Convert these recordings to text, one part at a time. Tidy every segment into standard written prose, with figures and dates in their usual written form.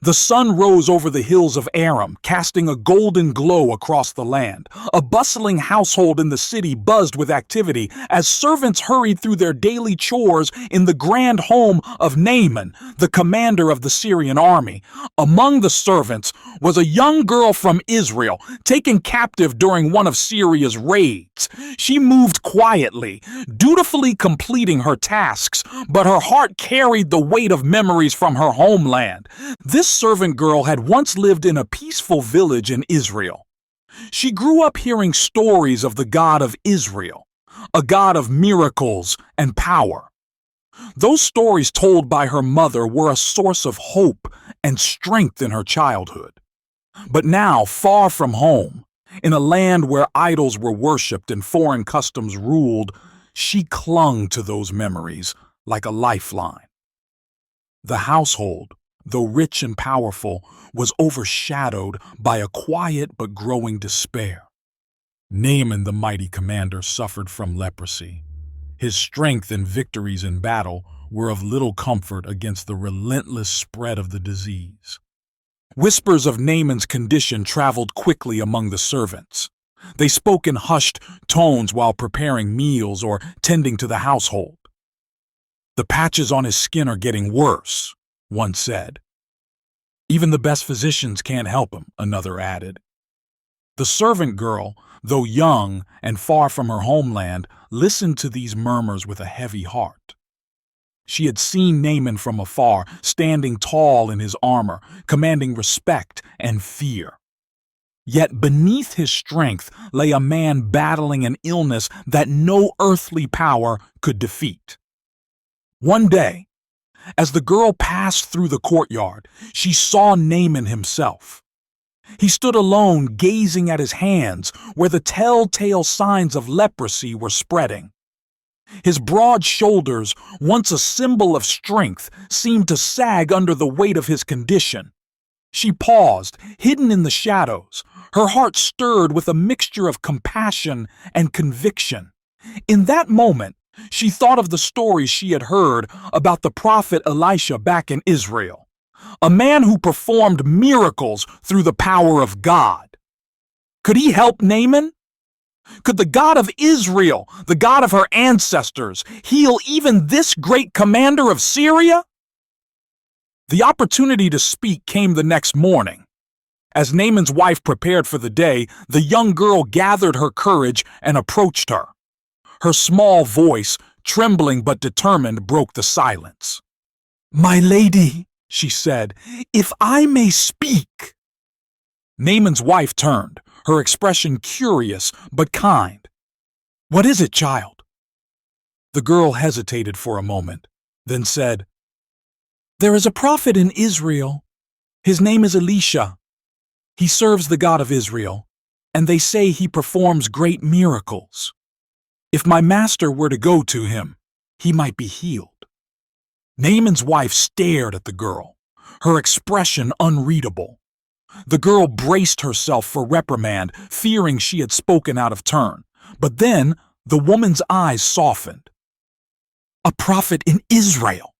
The sun rose over the hills of Aram, casting a golden glow across the land. A bustling household in the city buzzed with activity as servants hurried through their daily chores in the grand home of Naaman, the commander of the Syrian army. Among the servants was a young girl from Israel, taken captive during one of Syria's raids. She moved quietly, dutifully completing her tasks, but her heart carried the weight of memories from her homeland. This servant girl had once lived in a peaceful village in Israel. She grew up hearing stories of the God of Israel, a God of miracles and power. Those stories told by her mother were a source of hope and strength in her childhood. But now, far from home, in a land where idols were worshipped and foreign customs ruled, she clung to those memories like a lifeline. The household, though rich and powerful, was overshadowed by a quiet but growing despair. Naaman, the mighty commander, suffered from leprosy. His strength and victories in battle were of little comfort against the relentless spread of the disease. Whispers of Naaman's condition traveled quickly among the servants. They spoke in hushed tones while preparing meals or tending to the household. "The patches on his skin are getting worse," one said. "Even the best physicians can't help him," another added. The servant girl, though young and far from her homeland, listened to these murmurs with a heavy heart. She had seen Naaman from afar, standing tall in his armor, commanding respect and fear. Yet beneath his strength lay a man battling an illness that no earthly power could defeat. One day, as the girl passed through the courtyard, she saw Naaman himself. He stood alone, gazing at his hands, where the telltale signs of leprosy were spreading. His broad shoulders, once a symbol of strength, seemed to sag under the weight of his condition. She paused, hidden in the shadows, her heart stirred with a mixture of compassion and conviction. In that moment, she thought of the stories she had heard about the prophet Elisha back in Israel, a man who performed miracles through the power of God. Could he help Naaman? Could the God of Israel, the God of her ancestors, heal even this great commander of Syria? The opportunity to speak came the next morning. As Naaman's wife prepared for the day, the young girl gathered her courage and approached her. Her small voice, trembling but determined, broke the silence. "My lady," she said, "if I may speak." Naaman's wife turned, her expression curious but kind. "What is it, child?" The girl hesitated for a moment, then said, "There is a prophet in Israel. His name is Elisha. He serves the God of Israel, and they say he performs great miracles. If my master were to go to him, he might be healed." Naaman's wife stared at the girl, her expression unreadable. The girl braced herself for reprimand, fearing she had spoken out of turn. But then the woman's eyes softened. "A prophet in Israel?"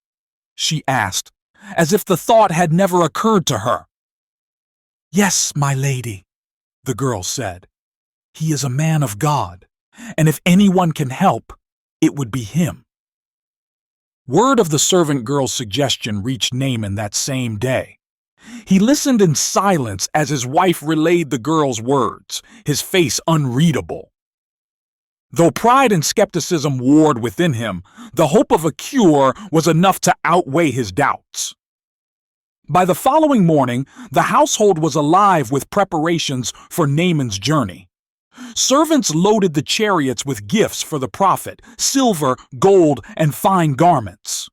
she asked, as if the thought had never occurred to her. "Yes, my lady," the girl said. "He is a man of God, and if anyone can help, it would be him." Word of the servant girl's suggestion reached Naaman that same day. He listened in silence as his wife relayed the girl's words, his face unreadable. Though pride and skepticism warred within him, the hope of a cure was enough to outweigh his doubts. By the following morning, the household was alive with preparations for Naaman's journey. Servants loaded the chariots with gifts for the prophet, silver, gold, and fine garments.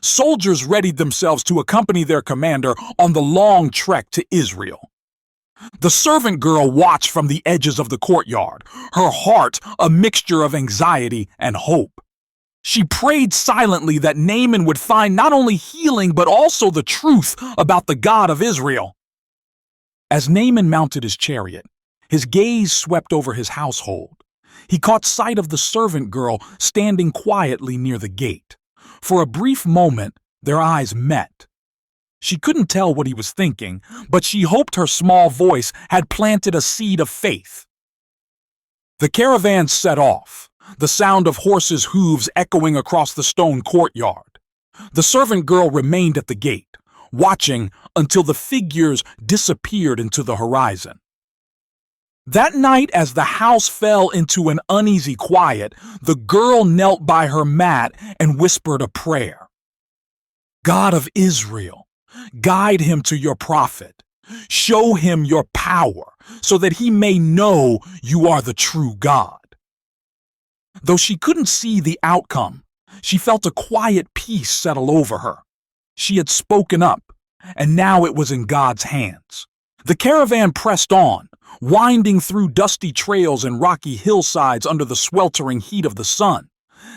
Soldiers readied themselves to accompany their commander on the long trek to Israel. The servant girl watched from the edges of the courtyard, her heart a mixture of anxiety and hope. She prayed silently that Naaman would find not only healing but also the truth about the God of Israel. As Naaman mounted his chariot, his gaze swept over his household. He caught sight of the servant girl standing quietly near the gate. For a brief moment, their eyes met. She couldn't tell what he was thinking, but she hoped her small voice had planted a seed of faith. The caravan set off, the sound of horses' hooves echoing across the stone courtyard. The servant girl remained at the gate, watching until the figures disappeared into the horizon. That night, as the house fell into an uneasy quiet, the girl knelt by her mat and whispered a prayer. God of Israel, guide him to your prophet. Show him your power so that he may know you are the true God. Though she couldn't see the outcome, she felt a quiet peace settle over her. She had spoken up, and now it was in God's hands. The caravan pressed on, winding through dusty trails and rocky hillsides under the sweltering heat of the sun.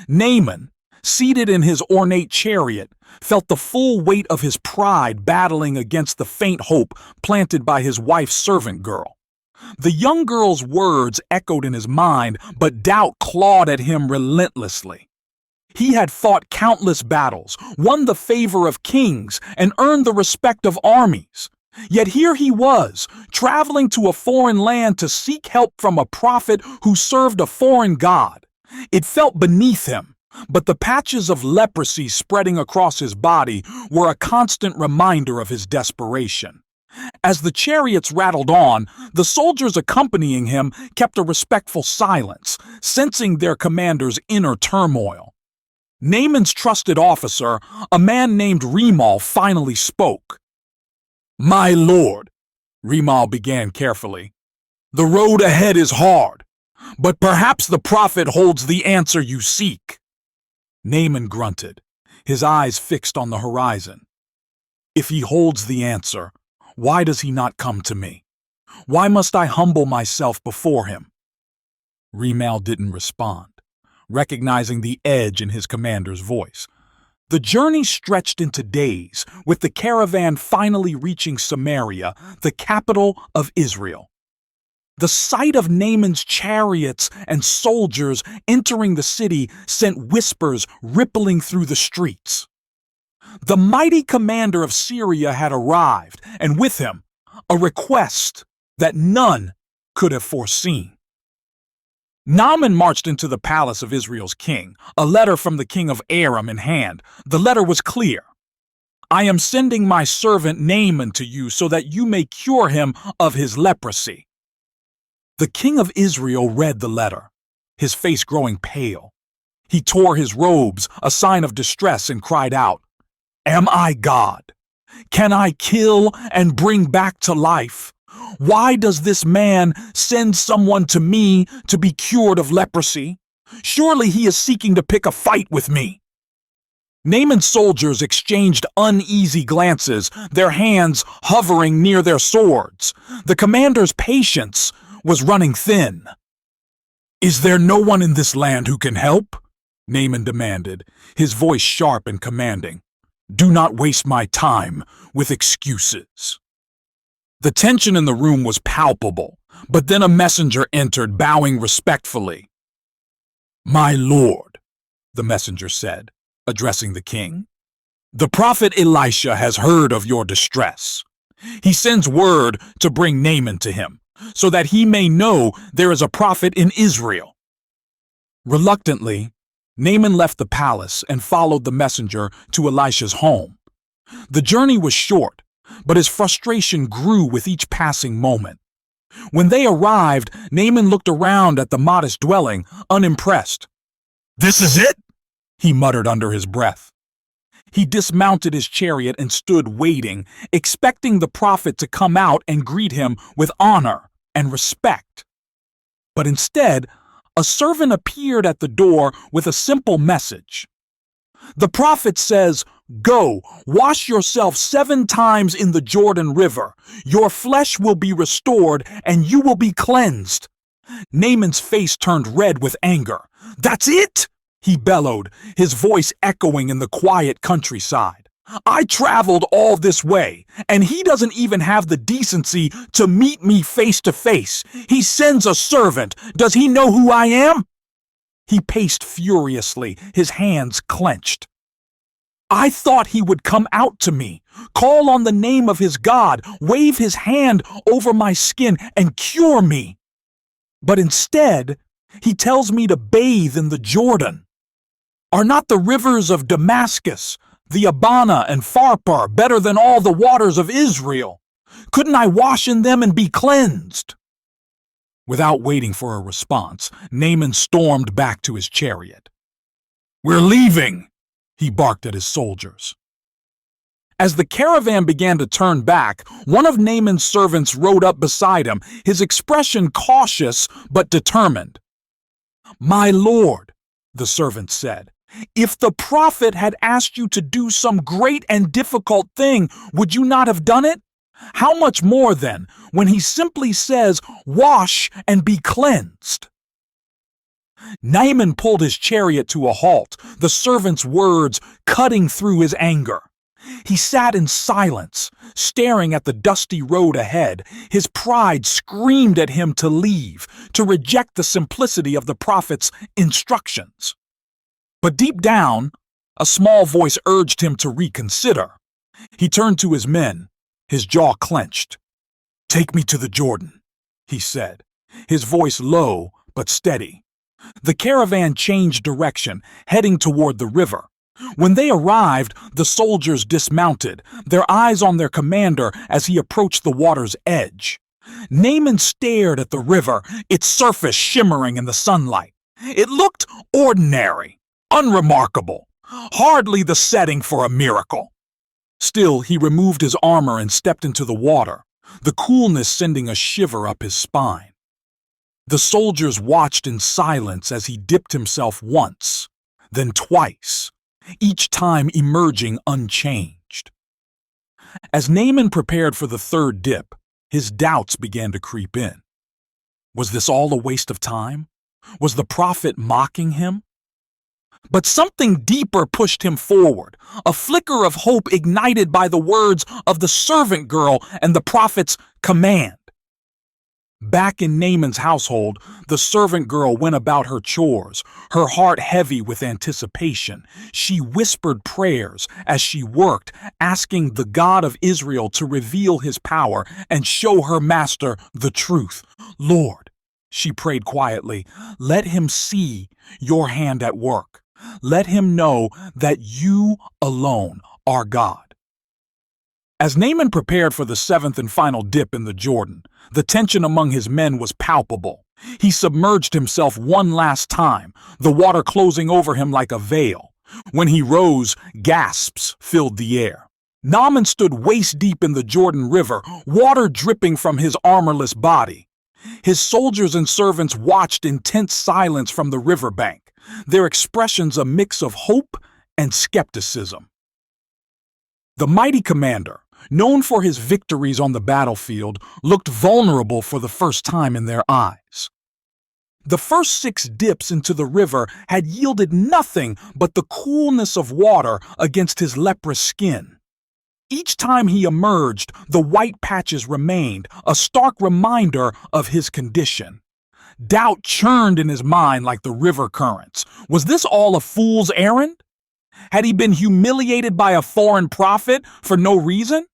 Naaman, seated in his ornate chariot, felt the full weight of his pride battling against the faint hope planted by his wife's servant girl. The young girl's words echoed in his mind, but doubt clawed at him relentlessly. He had fought countless battles, won the favor of kings, and earned the respect of armies. Yet here he was, traveling to a foreign land to seek help from a prophet who served a foreign god. It felt beneath him, but the patches of leprosy spreading across his body were a constant reminder of his desperation. As the chariots rattled on, the soldiers accompanying him kept a respectful silence, sensing their commander's inner turmoil. Naaman's trusted officer, a man named Remal, finally spoke. "My lord," Remal began carefully, "the road ahead is hard, but perhaps the prophet holds the answer you seek." Naaman grunted, his eyes fixed on the horizon. "If he holds the answer, why does he not come to me? Why must I humble myself before him?" Remal didn't respond, recognizing the edge in his commander's voice. The journey stretched into days, with the caravan finally reaching Samaria, the capital of Israel. The sight of Naaman's chariots and soldiers entering the city sent whispers rippling through the streets. The mighty commander of Syria had arrived, and with him, a request that none could have foreseen. Naaman marched into the palace of Israel's king, a letter from the king of Aram in hand. The letter was clear. "I am sending my servant Naaman to you so that you may cure him of his leprosy." The king of Israel read the letter, his face growing pale. He tore his robes, a sign of distress, and cried out, "Am I God? Can I kill and bring back to life? Why does this man send someone to me to be cured of leprosy? Surely he is seeking to pick a fight with me." Naaman's soldiers exchanged uneasy glances, their hands hovering near their swords. The commander's patience was running thin. "Is there no one in this land who can help?" Naaman demanded, his voice sharp and commanding. "Do not waste my time with excuses." The tension in the room was palpable, but then a messenger entered, bowing respectfully. "My lord," the messenger said, addressing the king, "the prophet Elisha has heard of your distress. He sends word to bring Naaman to him, so that he may know there is a prophet in Israel." Reluctantly, Naaman left the palace and followed the messenger to Elisha's home. The journey was short, but his frustration grew with each passing moment. When they arrived, Naaman looked around at the modest dwelling, unimpressed. "This is it?" he muttered under his breath. He dismounted his chariot and stood waiting, expecting the prophet to come out and greet him with honor and respect. But instead, a servant appeared at the door with a simple message. "The prophet says, 'Go, wash yourself 7 times in the Jordan River. Your flesh will be restored and you will be cleansed.'" Naaman's face turned red with anger. "That's it?" he bellowed, his voice echoing in the quiet countryside. "I traveled all this way, and he doesn't even have the decency to meet me face to face. He sends a servant. Does he know who I am?" He paced furiously, his hands clenched. I thought he would come out to me, call on the name of his God, wave his hand over my skin, and cure me. But instead, he tells me to bathe in the Jordan. Are not the rivers of Damascus, the Abana and Pharpar, better than all the waters of Israel? Couldn't I wash in them and be cleansed?" Without waiting for a response, Naaman stormed back to his chariot. "We're leaving," he barked at his soldiers. As the caravan began to turn back, one of Naaman's servants rode up beside him, his expression cautious but determined. "My lord," the servant said, "if the prophet had asked you to do some great and difficult thing, would you not have done it? How much more, then, when he simply says, 'Wash and be cleansed'?" Naaman pulled his chariot to a halt, the servant's words cutting through his anger. He sat in silence, staring at the dusty road ahead. His pride screamed at him to leave, to reject the simplicity of the prophet's instructions. But deep down, a small voice urged him to reconsider. He turned to his men, his jaw clenched. "Take me to the Jordan," he said, his voice low but steady. The caravan changed direction, heading toward the river. When they arrived, the soldiers dismounted, their eyes on their commander as he approached the water's edge. Naaman stared at the river, its surface shimmering in the sunlight. It looked ordinary, unremarkable, hardly the setting for a miracle. Still, he removed his armor and stepped into the water, the coolness sending a shiver up his spine. The soldiers watched in silence as he dipped himself once, then twice, each time emerging unchanged. As Naaman prepared for the third dip, his doubts began to creep in. Was this all a waste of time? Was the prophet mocking him? But something deeper pushed him forward, a flicker of hope ignited by the words of the servant girl and the prophet's command. Back in Naaman's household, the servant girl went about her chores, her heart heavy with anticipation. She whispered prayers as she worked, asking the God of Israel to reveal his power and show her master the truth. "Lord," she prayed quietly, "let him see your hand at work. Let him know that you alone are God." As Naaman prepared for the seventh and final dip in the Jordan, the tension among his men was palpable. He submerged himself one last time, the water closing over him like a veil. When he rose, gasps filled the air. Naaman stood waist-deep in the Jordan River, water dripping from his armorless body. His soldiers and servants watched in tense silence from the riverbank, their expressions a mix of hope and skepticism. The mighty commander, known for his victories on the battlefield, looked vulnerable for the first time in their eyes. The first 6 dips into the river had yielded nothing but the coolness of water against his leprous skin. Each time he emerged, the white patches remained, a stark reminder of his condition. Doubt churned in his mind like the river currents. Was this all a fool's errand? Had he been humiliated by a foreign prophet for no reason?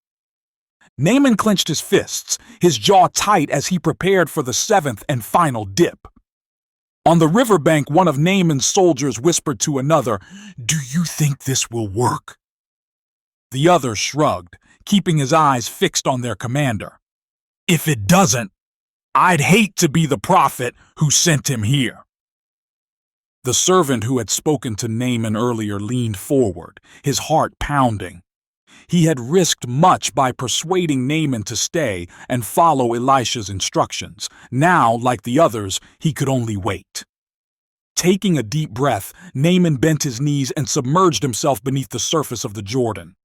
Naaman clenched his fists, his jaw tight as he prepared for the 7th and final dip. On the riverbank, one of Naaman's soldiers whispered to another, "Do you think this will work?" The other shrugged, keeping his eyes fixed on their commander. "If it doesn't, I'd hate to be the prophet who sent him here." The servant who had spoken to Naaman earlier leaned forward, his heart pounding. He had risked much by persuading Naaman to stay and follow Elisha's instructions. Now, like the others, he could only wait. Taking a deep breath, Naaman bent his knees and submerged himself beneath the surface of the Jordan.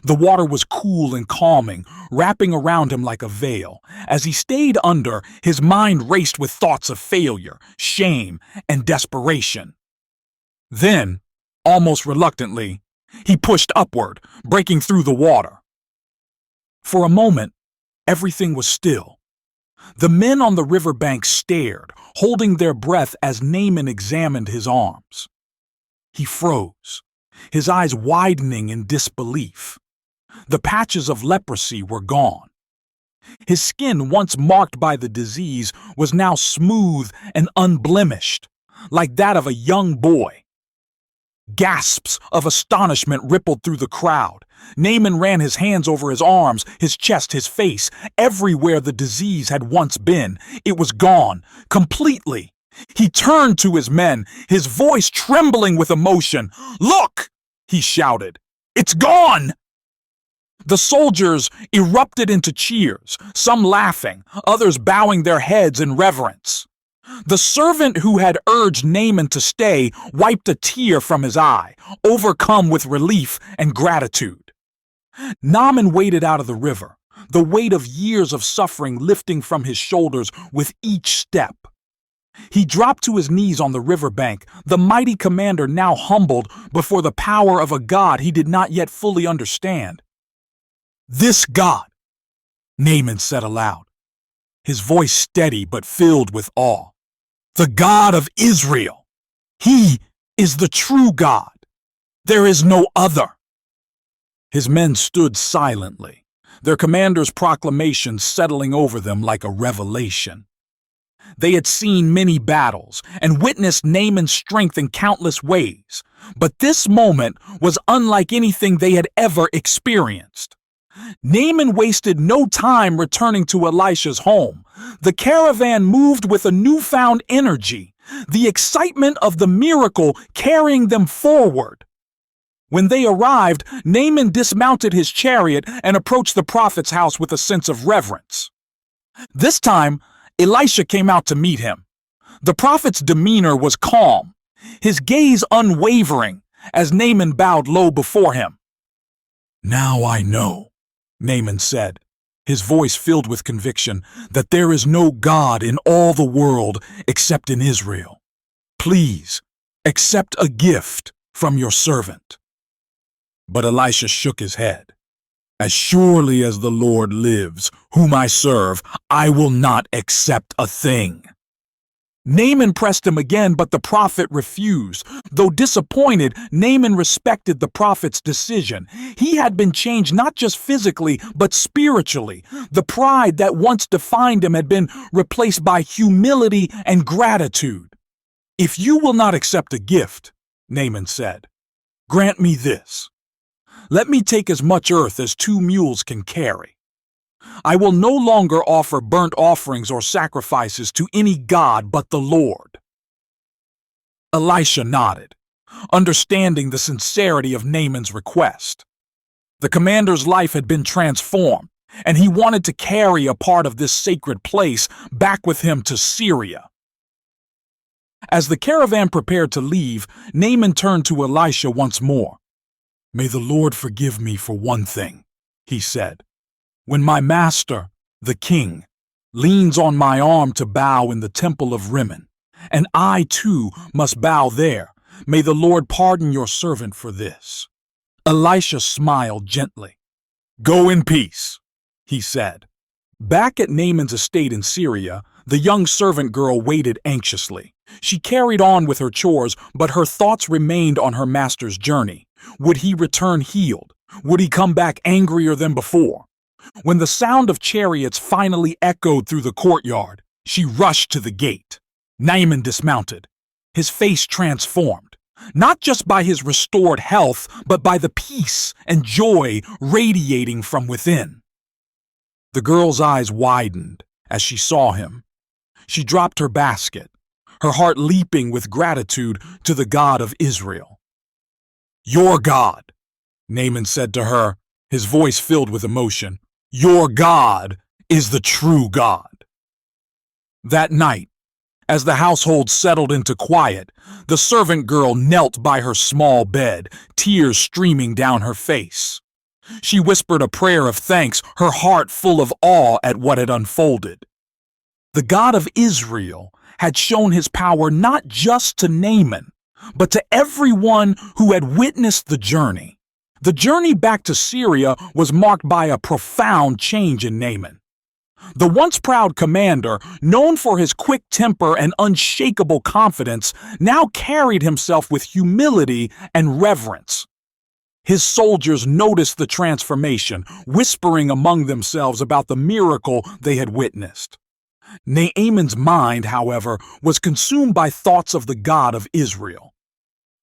The water was cool and calming, wrapping around him like a veil. As he stayed under, his mind raced with thoughts of failure, shame, and desperation. Then, almost reluctantly, he pushed upward, breaking through the water. For a moment, everything was still. The men on the riverbank stared, holding their breath as Naaman examined his arms. He froze, his eyes widening in disbelief. The patches of leprosy were gone. His skin, once marked by the disease, was now smooth and unblemished, like that of a young boy. Gasps of astonishment rippled through the crowd. Naaman ran his hands over his arms, his chest, his face. Everywhere the disease had once been, it was gone, completely. He turned to his men, his voice trembling with emotion. "Look!" he shouted. "It's gone!" The soldiers erupted into cheers, some laughing, others bowing their heads in reverence. The servant who had urged Naaman to stay wiped a tear from his eye, overcome with relief and gratitude. Naaman waded out of the river, the weight of years of suffering lifting from his shoulders with each step. He dropped to his knees on the riverbank, the mighty commander now humbled before the power of a God he did not yet fully understand. "This God," Naaman said aloud, his voice steady but filled with awe. "The God of Israel. He is the true God. There is no other." His men stood silently, their commander's proclamation settling over them like a revelation. They had seen many battles and witnessed Naaman's strength in countless ways, but this moment was unlike anything they had ever experienced. Naaman wasted no time returning to Elisha's home. The caravan moved with a newfound energy, the excitement of the miracle carrying them forward. When they arrived, Naaman dismounted his chariot and approached the prophet's house with a sense of reverence. This time, Elisha came out to meet him. The prophet's demeanor was calm, his gaze unwavering, as Naaman bowed low before him. "Now I know," Naaman said, his voice filled with conviction, "that there is no God in all the world except in Israel. Please, accept a gift from your servant." But Elisha shook his head. "As surely as the Lord lives, whom I serve, I will not accept a thing." Naaman pressed him again, but the prophet refused. Though disappointed, Naaman respected the prophet's decision. He had been changed not just physically, but spiritually. The pride that once defined him had been replaced by humility and gratitude. "If you will not accept a gift," Naaman said, "grant me this. Let me take as much earth as 2 mules can carry. I will no longer offer burnt offerings or sacrifices to any god but the Lord." Elisha nodded, understanding the sincerity of Naaman's request. The commander's life had been transformed, and he wanted to carry a part of this sacred place back with him to Syria. As the caravan prepared to leave, Naaman turned to Elisha once more. "May the Lord forgive me for one thing," he said. "When my master, the king, leans on my arm to bow in the temple of Rimmon, and I too must bow there, may the Lord pardon your servant for this." Elisha smiled gently. "Go in peace," he said. Back at Naaman's estate in Syria, the young servant girl waited anxiously. She carried on with her chores, but her thoughts remained on her master's journey. Would he return healed? Would he come back angrier than before? When the sound of chariots finally echoed through the courtyard, she rushed to the gate. Naaman dismounted, his face transformed, not just by his restored health, but by the peace and joy radiating from within. The girl's eyes widened as she saw him. She dropped her basket, her heart leaping with gratitude to the God of Israel. "Your God," Naaman said to her, his voice filled with emotion. "Your God is the true God." That night, as the household settled into quiet, the servant girl knelt by her small bed, tears streaming down her face. She whispered a prayer of thanks, her heart full of awe at what had unfolded. The God of Israel had shown his power not just to Naaman, but to everyone who had witnessed the journey. The journey back to Syria was marked by a profound change in Naaman. The once proud commander, known for his quick temper and unshakable confidence, now carried himself with humility and reverence. His soldiers noticed the transformation, whispering among themselves about the miracle they had witnessed. Naaman's mind, however, was consumed by thoughts of the God of Israel.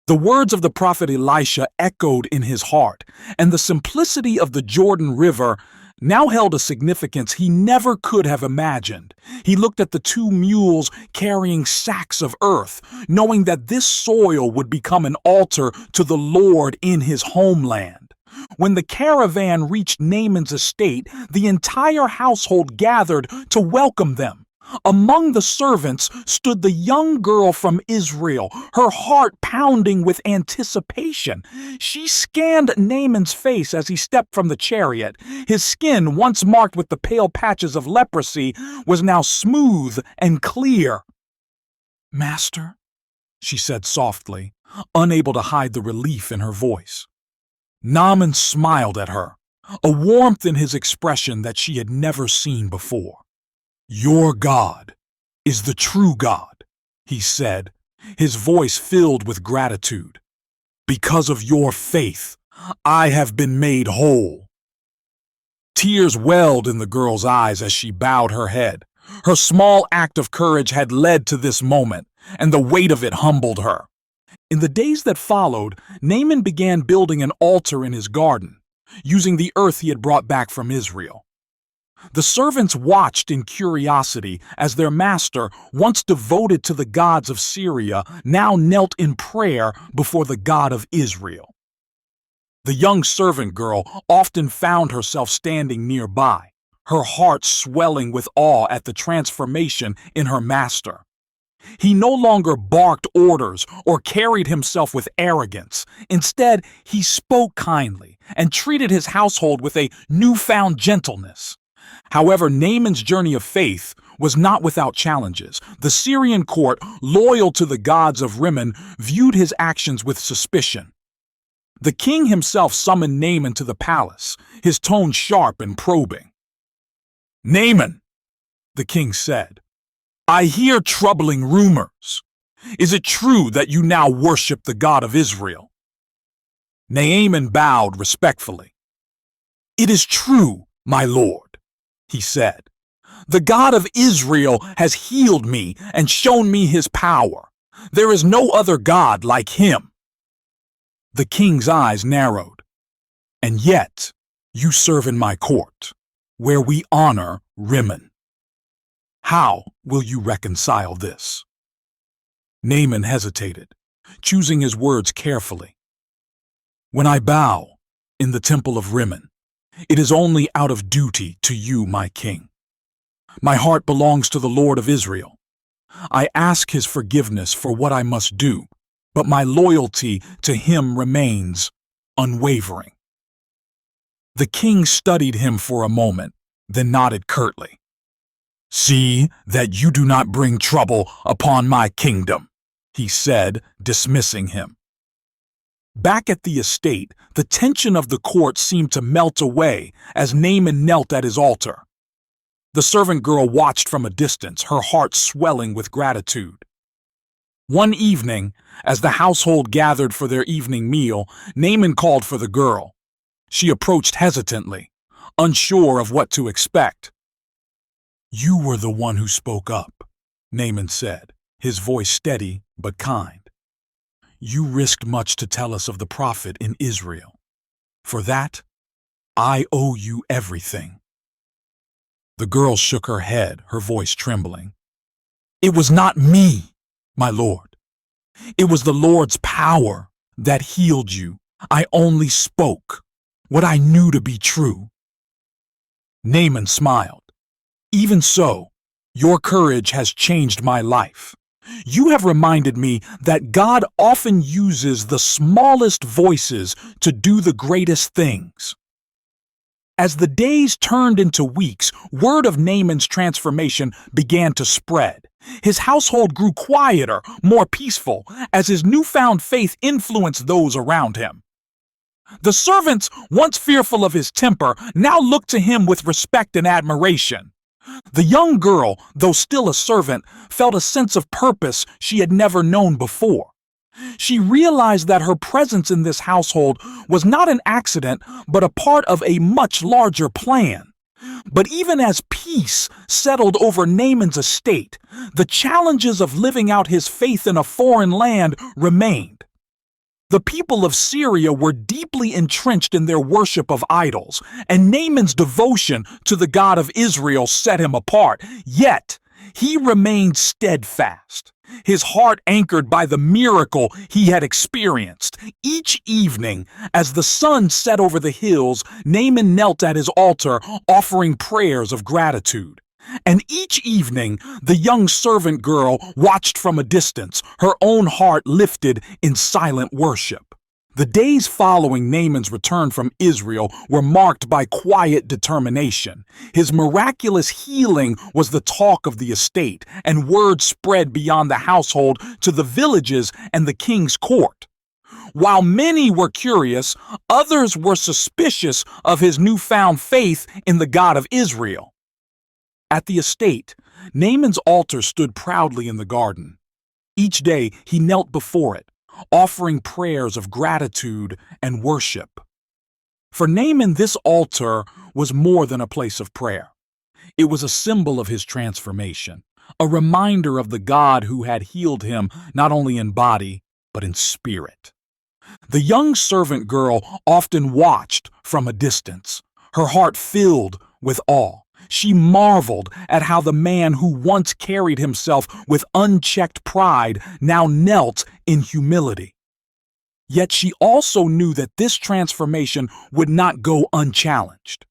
The words of the prophet Elisha echoed in his heart, and the simplicity of the Jordan River now held a significance he never could have imagined. He looked at the two mules carrying sacks of earth, knowing that this soil would become an altar to the Lord in his homeland. When the caravan reached Naaman's estate, the entire household gathered to welcome them. Among the servants stood the young girl from Israel, her heart pounding with anticipation. She scanned Naaman's face as he stepped from the chariot. His skin, once marked with the pale patches of leprosy, was now smooth and clear. "Master," she said softly, unable to hide the relief in her voice. Naaman smiled at her, a warmth in his expression that she had never seen before. "Your God is the true God," he said, his voice filled with gratitude. "Because of your faith, I have been made whole." Tears welled in the girl's eyes as she bowed her head. Her small act of courage had led to this moment, and the weight of it humbled her. In the days that followed, Naaman began building an altar in his garden, using the earth he had brought back from Israel. The servants watched in curiosity as their master, once devoted to the gods of Syria, now knelt in prayer before the God of Israel. The young servant girl often found herself standing nearby, her heart swelling with awe at the transformation in her master. He no longer barked orders or carried himself with arrogance. Instead, he spoke kindly and treated his household with a newfound gentleness. However, Naaman's journey of faith was not without challenges. The Syrian court, loyal to the gods of Rimmon, viewed his actions with suspicion. The king himself summoned Naaman to the palace, his tone sharp and probing. "Naaman," the king said, "I hear troubling rumors. Is it true that you now worship the God of Israel?" Naaman bowed respectfully. "It is true, my lord," he said. "The God of Israel has healed me and shown me his power. There is no other God like him." The king's eyes narrowed. "And yet, you serve in my court, where we honor Rimmon. How will you reconcile this?" Naaman hesitated, choosing his words carefully. "When I bow in the temple of Rimmon, it is only out of duty to you, my king. My heart belongs to the Lord of Israel. I ask his forgiveness for what I must do, but my loyalty to him remains unwavering." The king studied him for a moment, then nodded curtly. "See that you do not bring trouble upon my kingdom," he said, dismissing him. Back at the estate, the tension of the court seemed to melt away as Naaman knelt at his altar. The servant girl watched from a distance, her heart swelling with gratitude. One evening, as the household gathered for their evening meal, Naaman called for the girl. She approached hesitantly, unsure of what to expect. "You were the one who spoke up," Naaman said, his voice steady but kind. "You risked much to tell us of the prophet in Israel. For that, I owe you everything." The girl shook her head, her voice trembling. "It was not me, my lord. It was the Lord's power that healed you. I only spoke what I knew to be true." Naaman smiled. "Even so, your courage has changed my life. You have reminded me that God often uses the smallest voices to do the greatest things." As the days turned into weeks, word of Naaman's transformation began to spread. His household grew quieter, more peaceful, as his newfound faith influenced those around him. The servants, once fearful of his temper, now looked to him with respect and admiration. The young girl, though still a servant, felt a sense of purpose she had never known before. She realized that her presence in this household was not an accident, but a part of a much larger plan. But even as peace settled over Naaman's estate, the challenges of living out his faith in a foreign land remained. The people of Syria were deeply entrenched in their worship of idols, and Naaman's devotion to the God of Israel set him apart. Yet, he remained steadfast, his heart anchored by the miracle he had experienced. Each evening, as the sun set over the hills, Naaman knelt at his altar, offering prayers of gratitude. And each evening, the young servant girl watched from a distance, her own heart lifted in silent worship. The days following Naaman's return from Israel were marked by quiet determination. His miraculous healing was the talk of the estate, and word spread beyond the household to the villages and the king's court. While many were curious, others were suspicious of his newfound faith in the God of Israel. At the estate, Naaman's altar stood proudly in the garden. Each day he knelt before it, offering prayers of gratitude and worship. For Naaman, this altar was more than a place of prayer. It was a symbol of his transformation, a reminder of the God who had healed him not only in body, but in spirit. The young servant girl often watched from a distance, her heart filled with awe. She marveled at how the man who once carried himself with unchecked pride now knelt in humility. Yet she also knew that this transformation would not go unchallenged.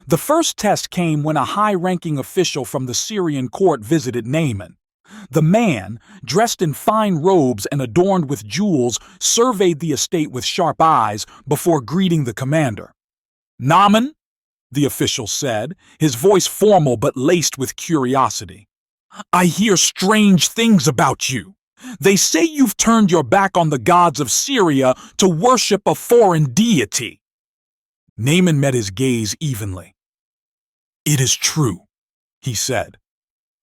The first test came when a high-ranking official from the Syrian court visited Naaman. The man, dressed in fine robes and adorned with jewels, surveyed the estate with sharp eyes before greeting the commander. "Naaman," the official said, his voice formal but laced with curiosity, "I hear strange things about you. They say you've turned your back on the gods of Syria to worship a foreign deity." Naaman met his gaze evenly. "It is true," he said.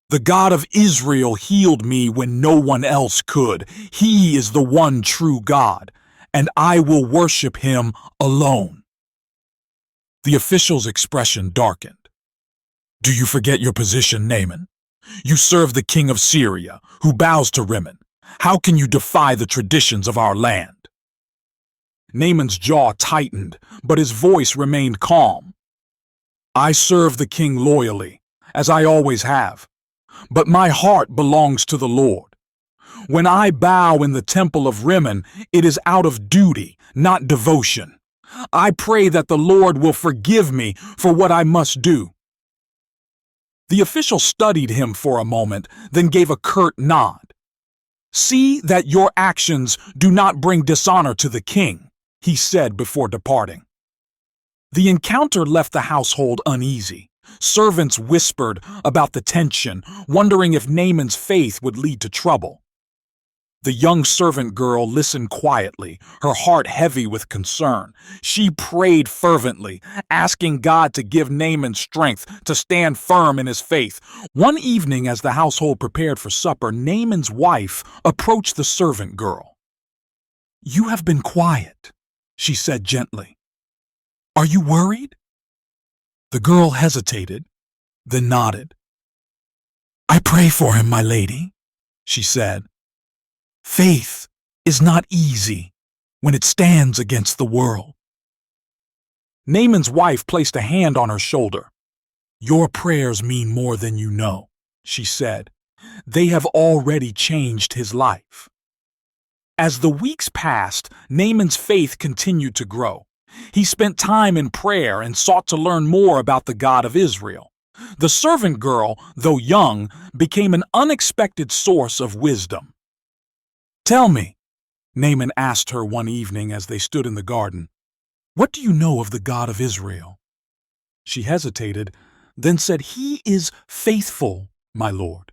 "The God of Israel healed me when no one else could. He is the one true God, and I will worship him alone." The official's expression darkened. "Do you forget your position, Naaman? You serve the king of Syria, who bows to Rimmon. How can you defy the traditions of our land?" Naaman's jaw tightened, but his voice remained calm. "I serve the king loyally, as I always have, but my heart belongs to the Lord. When I bow in the temple of Rimmon, it is out of duty, not devotion. I pray that the Lord will forgive me for what I must do." The official studied him for a moment, then gave a curt nod. "See that your actions do not bring dishonor to the king," he said before departing. The encounter left the household uneasy. Servants whispered about the tension, wondering if Naaman's faith would lead to trouble. The young servant girl listened quietly, her heart heavy with concern. She prayed fervently, asking God to give Naaman strength to stand firm in his faith. One evening, as the household prepared for supper, Naaman's wife approached the servant girl. "You have been quiet," she said gently. "Are you worried?" The girl hesitated, then nodded. "I pray for him, my lady," she said. "Faith is not easy when it stands against the world." Naaman's wife placed a hand on her shoulder. "Your prayers mean more than you know," she said. "They have already changed his life." As the weeks passed, Naaman's faith continued to grow. He spent time in prayer and sought to learn more about the God of Israel. The servant girl, though young, became an unexpected source of wisdom. "Tell me," Naaman asked her one evening as they stood in the garden, "what do you know of the God of Israel?" She hesitated, then said, "He is faithful, my lord.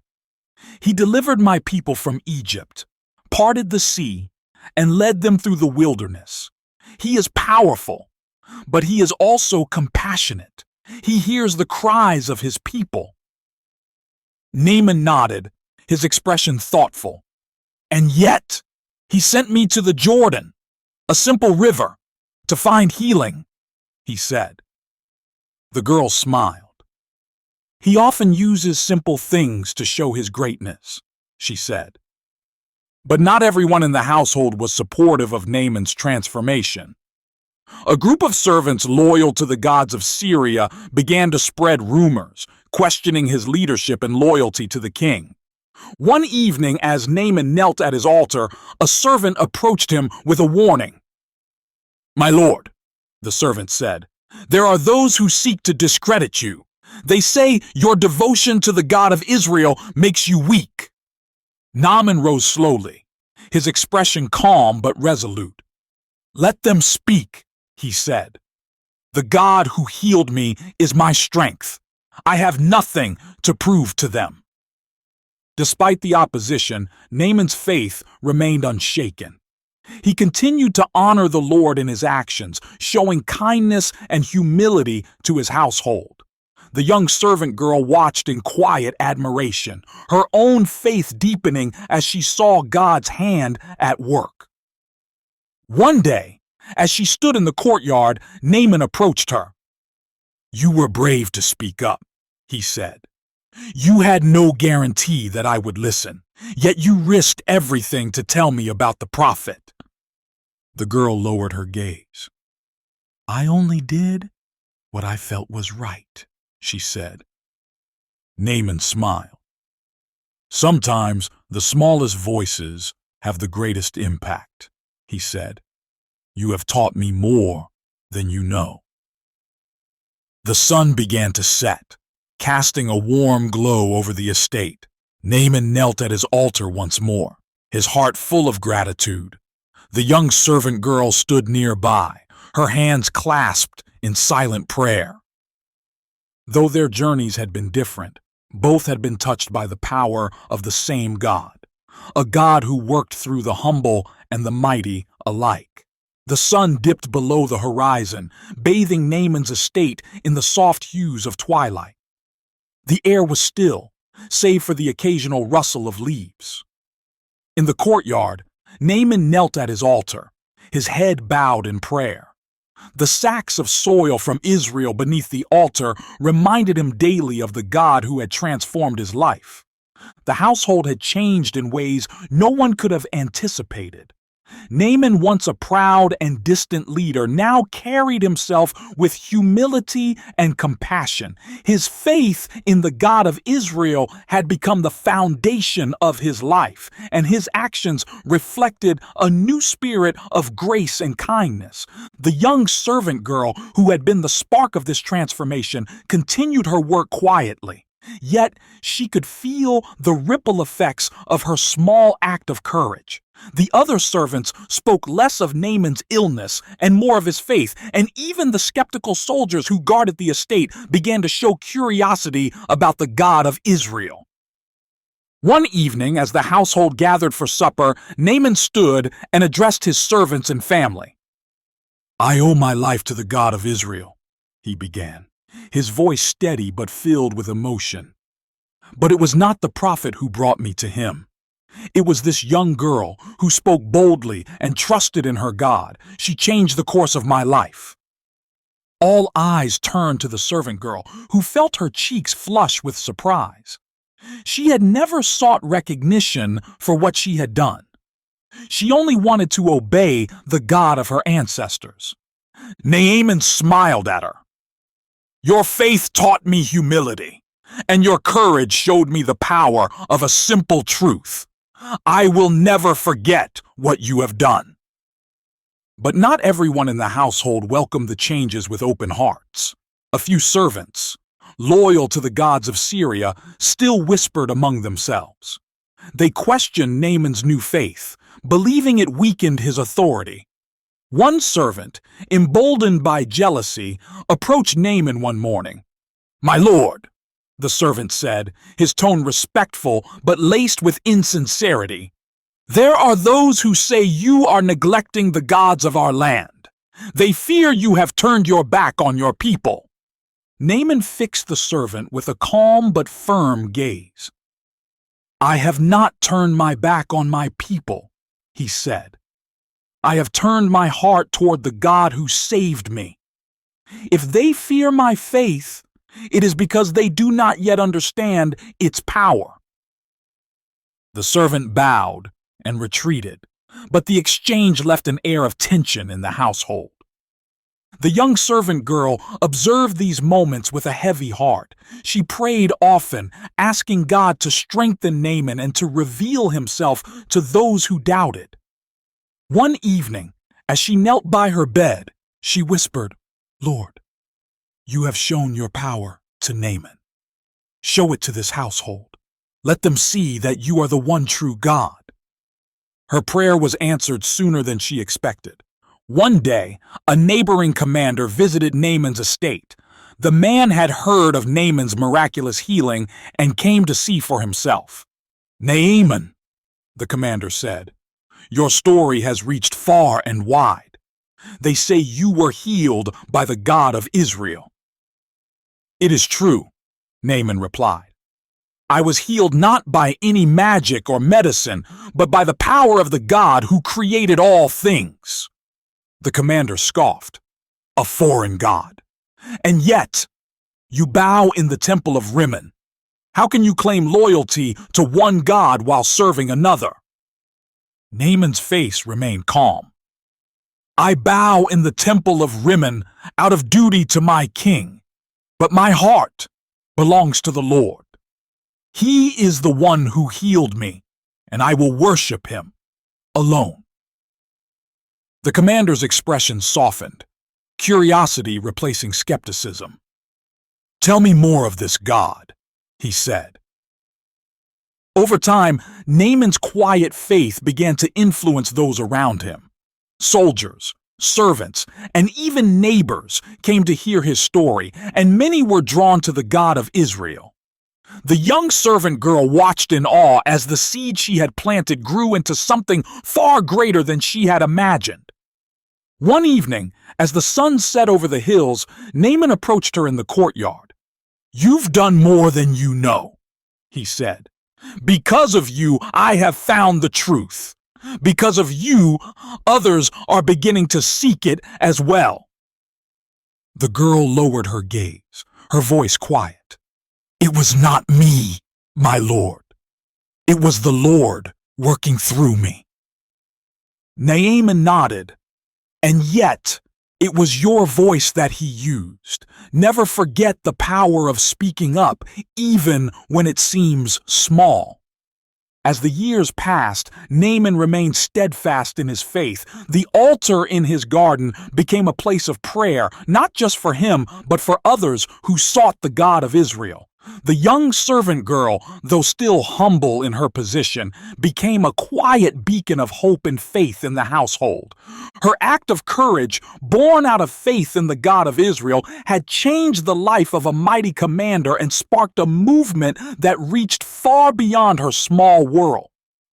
He delivered my people from Egypt, parted the sea, and led them through the wilderness. He is powerful, but he is also compassionate, He hears the cries of his people." Naaman nodded, his expression thoughtful. "And yet, he sent me to the Jordan, a simple river, to find healing," he said. The girl smiled. "He often uses simple things to show his greatness," she said. But not everyone in the household was supportive of Naaman's transformation. A group of servants loyal to the gods of Syria began to spread rumors, questioning his leadership and loyalty to the king. One evening, as Naaman knelt at his altar, a servant approached him with a warning. "My lord," the servant said, "there are those who seek to discredit you. They say your devotion to the God of Israel makes you weak." Naaman rose slowly, his expression calm but resolute. "Let them speak," he said. "The God who healed me is my strength. I have nothing to prove to them." Despite the opposition, Naaman's faith remained unshaken. He continued to honor the Lord in his actions, showing kindness and humility to his household. The young servant girl watched in quiet admiration, her own faith deepening as she saw God's hand at work. One day, as she stood in the courtyard, Naaman approached her. "You were brave to speak up," he said. "You had no guarantee that I would listen, yet you risked everything to tell me about the prophet." The girl lowered her gaze. "I only did what I felt was right," she said. Naaman smiled. "Sometimes the smallest voices have the greatest impact," he said. "You have taught me more than you know." The sun began to set, casting a warm glow over the estate. Naaman knelt at his altar once more, his heart full of gratitude. The young servant girl stood nearby, her hands clasped in silent prayer. Though their journeys had been different, both had been touched by the power of the same God, a God who worked through the humble and the mighty alike. The sun dipped below the horizon, bathing Naaman's estate in the soft hues of twilight. The air was still, save for the occasional rustle of leaves. In the courtyard, Naaman knelt at his altar, his head bowed in prayer. The sacks of soil from Israel beneath the altar reminded him daily of the God who had transformed his life. The household had changed in ways no one could have anticipated. Naaman, once a proud and distant leader, now carried himself with humility and compassion. His faith in the God of Israel had become the foundation of his life, and his actions reflected a new spirit of grace and kindness. The young servant girl, who had been the spark of this transformation, continued her work quietly. Yet she could feel the ripple effects of her small act of courage. The other servants spoke less of Naaman's illness and more of his faith, and even the skeptical soldiers who guarded the estate began to show curiosity about the God of Israel. One evening, as the household gathered for supper, Naaman stood and addressed his servants and family. "I owe my life to the God of Israel," he began, his voice steady but filled with emotion. "But it was not the prophet who brought me to him. It was this young girl who spoke boldly and trusted in her God. She changed the course of my life." All eyes turned to the servant girl, who felt her cheeks flush with surprise. She had never sought recognition for what she had done. She only wanted to obey the God of her ancestors. Naaman smiled at her. "Your faith taught me humility, and your courage showed me the power of a simple truth. I will never forget what you have done." But not everyone in the household welcomed the changes with open hearts. A few servants, loyal to the gods of Syria, still whispered among themselves. They questioned Naaman's new faith, believing it weakened his authority. One servant, emboldened by jealousy, approached Naaman one morning. "My lord," the servant said, his tone respectful but laced with insincerity, "there are those who say you are neglecting the gods of our land. They fear you have turned your back on your people." Naaman fixed the servant with a calm but firm gaze. "I have not turned my back on my people," he said. "I have turned my heart toward the God who saved me. If they fear my faith, it is because they do not yet understand its power." The servant bowed and retreated, but the exchange left an air of tension in the household. The young servant girl observed these moments with a heavy heart. She prayed often, asking God to strengthen Naaman and to reveal himself to those who doubted. One evening, as she knelt by her bed, she whispered, "Lord, you have shown your power to Naaman. Show it to this household. Let them see that you are the one true God." Her prayer was answered sooner than she expected. One day, a neighboring commander visited Naaman's estate. The man had heard of Naaman's miraculous healing and came to see for himself. "Naaman," the commander said, "your story has reached far and wide. They say you were healed by the God of Israel." "It is true," Naaman replied. "I was healed not by any magic or medicine, but by the power of the God who created all things." The commander scoffed. "A foreign god. And yet, you bow in the temple of Rimmon. How can you claim loyalty to one god while serving another?" Naaman's face remained calm. "I bow in the temple of Rimmon out of duty to my king, but my heart belongs to the Lord. He is the one who healed me, and I will worship him alone." The commander's expression softened, curiosity replacing skepticism. "Tell me more of this God," he said. Over time, Naaman's quiet faith began to influence those around him. Soldiers, servants, and even neighbors came to hear his story, and many were drawn to the God of Israel. The young servant girl watched in awe as the seed she had planted grew into something far greater than she had imagined. One evening, as the sun set over the hills, Naaman approached her in the courtyard. "You've done more than you know," he said. "Because of you, I have found the truth. Because of you, others are beginning to seek it as well." The girl lowered her gaze, her voice quiet. "It was not me, my Lord. It was the Lord working through me." Naaman nodded. "And yet, it was your voice that he used. Never forget the power of speaking up, even when it seems small." As the years passed, Naaman remained steadfast in his faith. The altar in his garden became a place of prayer, not just for him, but for others who sought the God of Israel. The young servant girl, though still humble in her position, became a quiet beacon of hope and faith in the household. Her act of courage, born out of faith in the God of Israel, had changed the life of a mighty commander and sparked a movement that reached far beyond her small world.